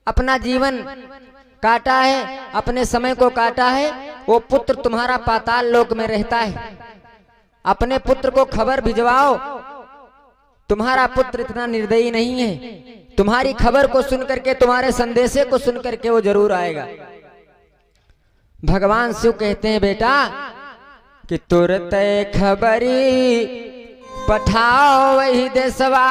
अपना जीवन काटा है, अपने समय को काटा है, वो पुत्र तुम्हारा पाताल लोक में रहता है। अपने पुत्र को खबर भिजवाओ, तुम्हारा पुत्र इतना निर्दयी नहीं है, तुम्हारी खबर को सुन करके, तुम्हारे संदेशे को सुन करके वो जरूर आएगा। भगवान शिव कहते हैं बेटा कि तुरंत खबरी पठाओ वही देशवा,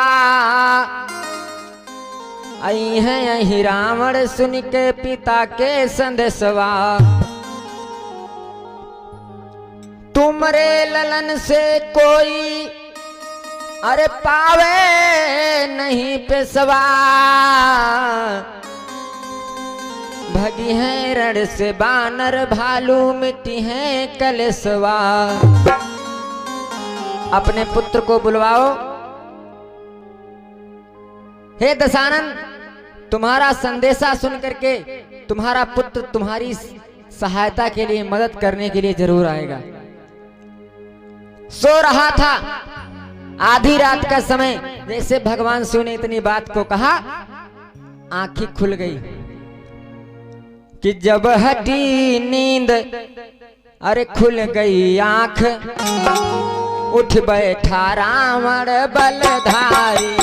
आई है यही रावण सुन के पिता के संदेशवा। तुमरे ललन से कोई अरे पावे नहीं पेशवा, भगी है रण से बानर भालू मिट्टी है कलेसवा। अपने पुत्र को बुलवाओ, हे दशानन तुम्हारा संदेशा सुन करके तुम्हारा पुत्र तुम्हारी सहायता के लिए, मदद करने के लिए जरूर आएगा। सो रहा था आधी रात का समय, जैसे भगवान शिव ने इतनी बात को कहा, आंखें खुल गई कि जब हटी नींद अरे खुल गई आंख, उठ बैठा रावण बलधारी।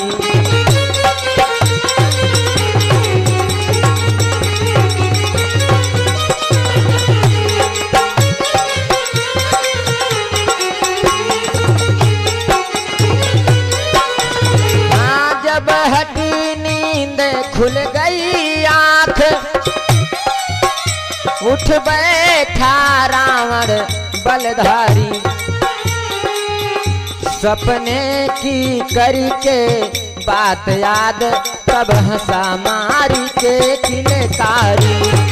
जब हटी नींद खुल गई आंख, उठ बैठा रावण बलधारी। सपने की करके बात याद, तब हंसा मारी के किलकारी।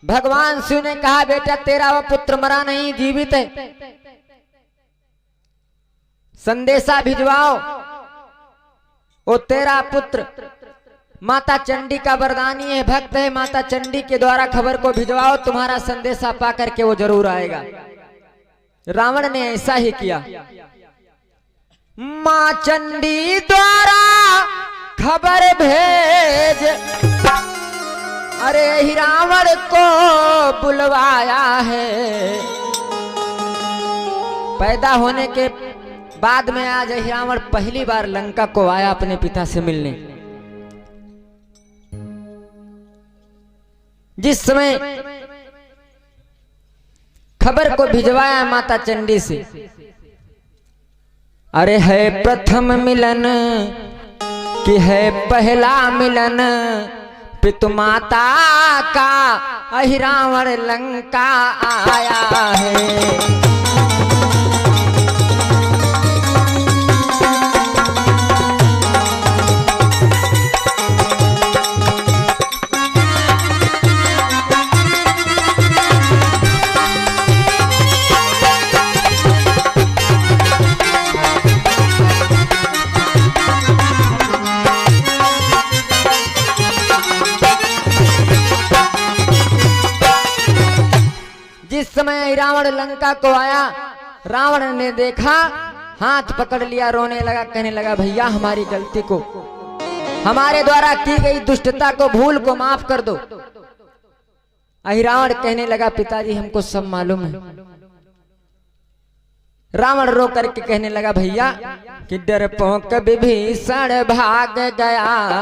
भगवान शिव ने कहा बेटा तेरा वह पुत्र मरा नहीं, जीवित है, संदेशा भिजवाओ। वो तेरा पुत्र माता चंडी का वरदानी है, भक्त है, माता चंडी के द्वारा खबर को भिजवाओ, तुम्हारा संदेशा पा करके वो जरूर आएगा। रावण ने ऐसा ही किया। मां चंडी द्वारा खबर भेज, अरे ही रावण को बुलवाया है। पैदा होने के बाद में आज रावण पहली बार लंका को आया अपने पिता से मिलने। जिस समय खबर को भिजवाया माता चंडी से, अरे है प्रथम मिलन कि है पहला मिलन, पितु माता का अहि रावण लंका आया है। जिस समय रावण लंका को आया, रावण ने देखा, हाथ पकड़ लिया, रोने लगा, कहने लगा भैया हमारी गलती को, हमारे द्वारा की गई दुष्टता को, भूल को माफ कर दो। रावण कहने लगा पिताजी हमको सब मालूम है। रावण रो करके कहने लगा भैया कि डरपोक विभीषण भाग गया,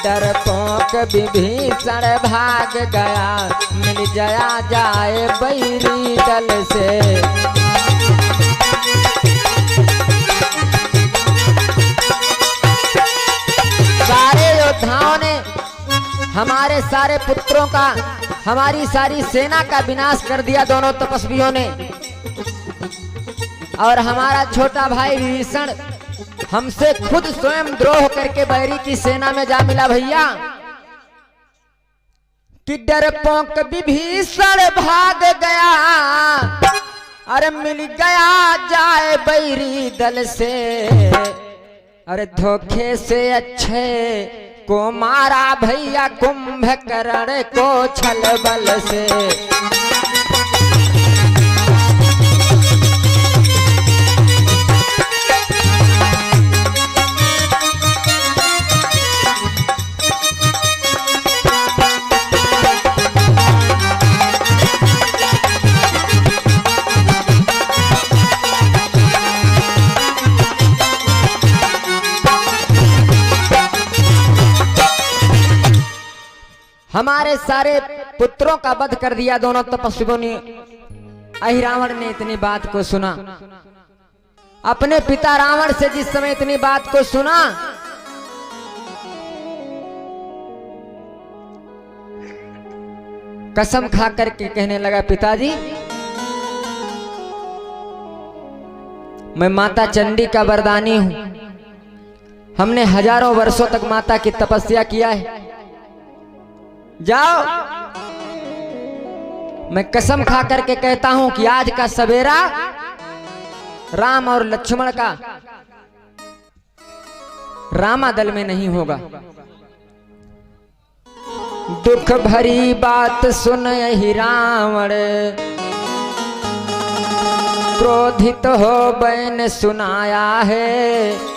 डरपोक विभीषण भाग गया, मिल जया जाए बैरी दल से। सारे योद्धाओं ने, हमारे सारे पुत्रों का, हमारी सारी सेना का विनाश कर दिया दोनों तपस्वियों ने, और हमारा छोटा भाई विभीषण हमसे खुद स्वयं द्रोह करके बैरी की सेना में जा मिला भैया। कि डरपोक विभीषण भाग गया, अरे मिल गया जाए बैरी दल से। अरे धोखे से अच्छे को मारा भैया कुंभकर्ण को छल बल से। हमारे सारे पुत्रों का वध कर दिया दोनों तपस्वियों ने। अहिरावण ने इतनी बात को सुना, अपने पिता रावण से जिस समय इतनी बात को सुना, कसम खा करके कहने लगा, पिताजी मैं माता चंडी का वरदानी हूं। हमने हजारों वर्षों तक माता की तपस्या किया है। जाओ, मैं कसम खा करके कहता हूं कि आज का सवेरा राम और लक्ष्मण का रामादल में नहीं होगा। दुख भरी बात सुन ही रावण, क्रोधित हो बैन सुनाया है।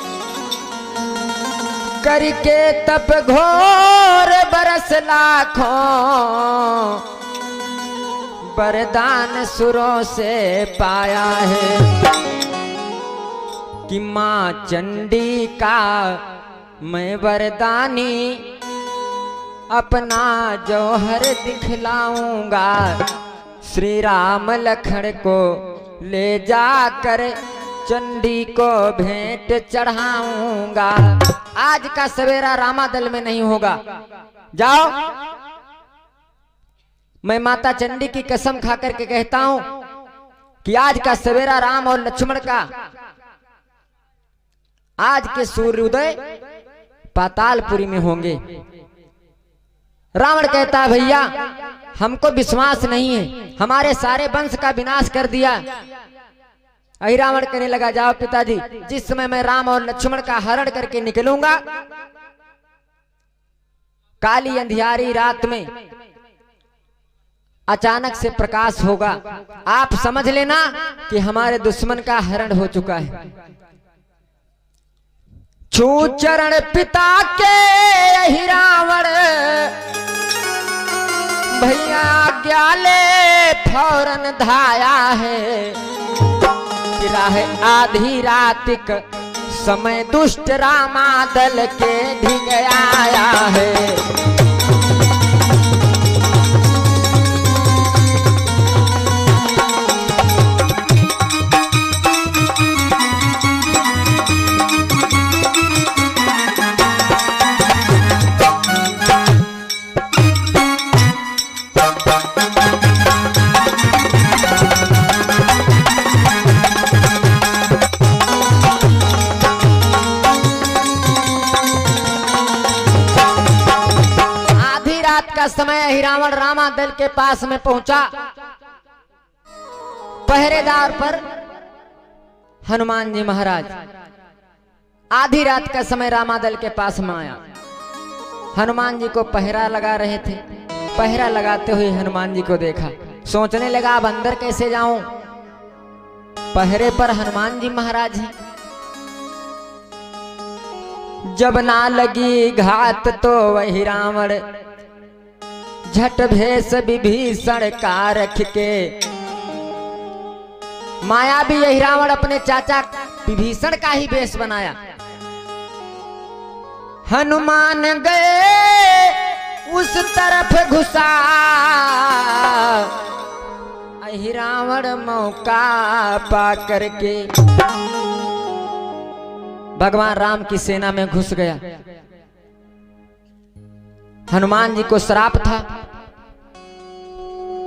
करके तप घोर बरस लाखों, वरदान सुरों से पाया है। कि मां चंडी का मैं वरदानी, अपना जौहर दिखलाऊंगा। श्री राम लखन को ले जाकर चंडी को भेंट चढ़ाऊंगा। आज का सवेरा रामादल में नहीं होगा। जाओ, मैं माता चंडी की कसम खा करके कहता हूं कि आज का सवेरा राम और लक्ष्मण का आज के सूर्योदय पातालपुरी में होंगे। रावण कहता है, भैया हमको विश्वास नहीं है, हमारे सारे वंश का विनाश कर दिया। अहिरावण कहने लगा, जाओ पिताजी, जिस समय मैं राम और लक्ष्मण का हरण करके निकलूंगा, काली अंधियारी रात में अचानक से प्रकाश होगा। आप समझ लेना कि हमारे दुश्मन का हरण हो चुका है। छू चरण पिता के अहिरावण, भैया आज्ञा ले फौरन धाया है। राह आधी रातिक समय दुष्ट रामादल के ढिग आया है। का समय अहिरावण रामादल के पास में पहुंचा। पहरेदार पर हनुमान जी महाराज आधी रात का समय रामादल के पास में आया। हनुमान जी को पहरा लगा रहे थे। पहरा लगाते हुए हनुमान जी को देखा, सोचने लगा अब अंदर कैसे जाऊं। पहरे पर हनुमान जी महाराज हैं। जब ना लगी घात तो वही रावण झट भेष विभीषण का रख के। माया भी यही रावण अपने चाचा विभीषण का ही वेश बनाया। हनुमान गए उस तरफ घुसा, यही रावण मौका पा करके भगवान राम की सेना में घुस गया। हनुमान जी को श्राप था।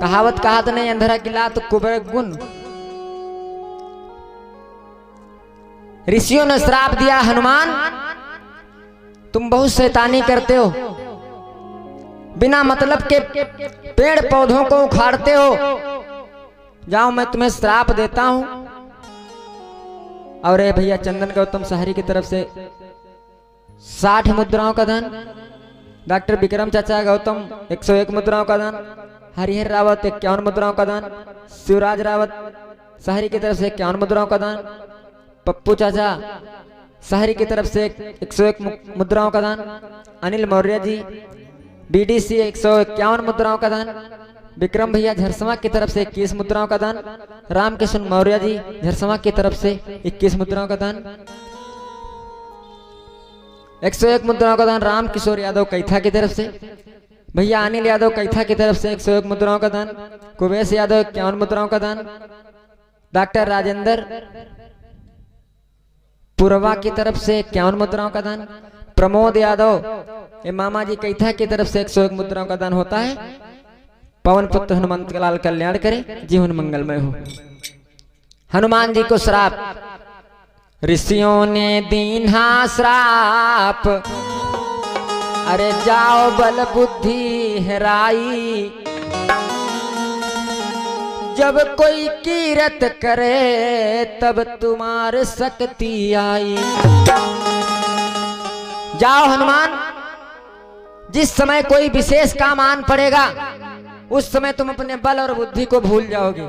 कहावत कहा तो नहीं, अंधेरा की लात कुबेर गुण। ऋषियों ने श्राप दिया, हनुमान तुम बहुत शैतानी करते हो, बिना मतलब के पेड़ पौधों को उखाड़ते हो। जाओ मैं तुम्हें श्राप देता हूं। और भैया चंदन गौतम शहरी की तरफ से 60 मुद्राओं का धन डॉक्टर विक्रम चाचा गौतम 101 मुद्राओं का दान, हरिहर रावत 51 मुद्राओं का दान, शिवराज रावत शहरी की तरफ से 51 मुद्राओं का दान, पप्पू चाचा शहरी की तरफ से 101 मुद्राओं का दान, अनिल मौर्य जी बीडीसी 151 मुद्राओं का दान, विक्रम भैया झरसवा की तरफ से 21 मुद्राओं का दान, रामकिशन मौर्य जी झरसवा की तरफ से 21 मुद्राओं का दान, 101 मुद्राओं का दान राम किशोर यादव कैथा की तरफ से, भैया अनिल यादव कैथा की तरफ से 101 मुद्राओं का दान, कुबेश यादव 51 मुद्राओं का दान, डॉक्टर राजेंद्र पुरवा की तरफ से 51 मुद्राओं का दान, प्रमोद यादव ये मामा जी कैथा की तरफ से 101 मुद्राओं का दान होता है। पवन पुत्र हनुमंत लाल कल्याण करे, जीवन मंगलमय हो। हनुमान जी को श्राप, ऋषियों ने दीन्हा श्राप, अरे जाओ बल बुद्धि हेराई, जब कोई कीरत करे तब तुम्हार शक्ति आई। जाओ हनुमान, जिस समय कोई विशेष काम आन पड़ेगा उस समय तुम अपने बल और बुद्धि को भूल जाओगे,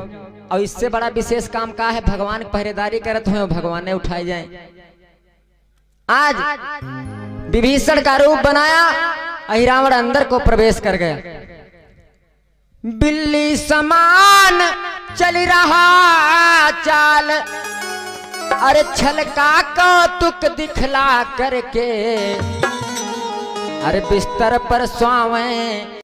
और इससे बड़ा विशेष काम का है, भगवान पहरेदारी करत हुए भगवान ने उठाए जाए। आज विभीषण का रूप बनाया, अहिरावण अंदर को प्रवेश कर गया, बिल्ली समान चल रहा चाल, अरे छल का कौतुक दिखला करके, अरे बिस्तर पर स्वावें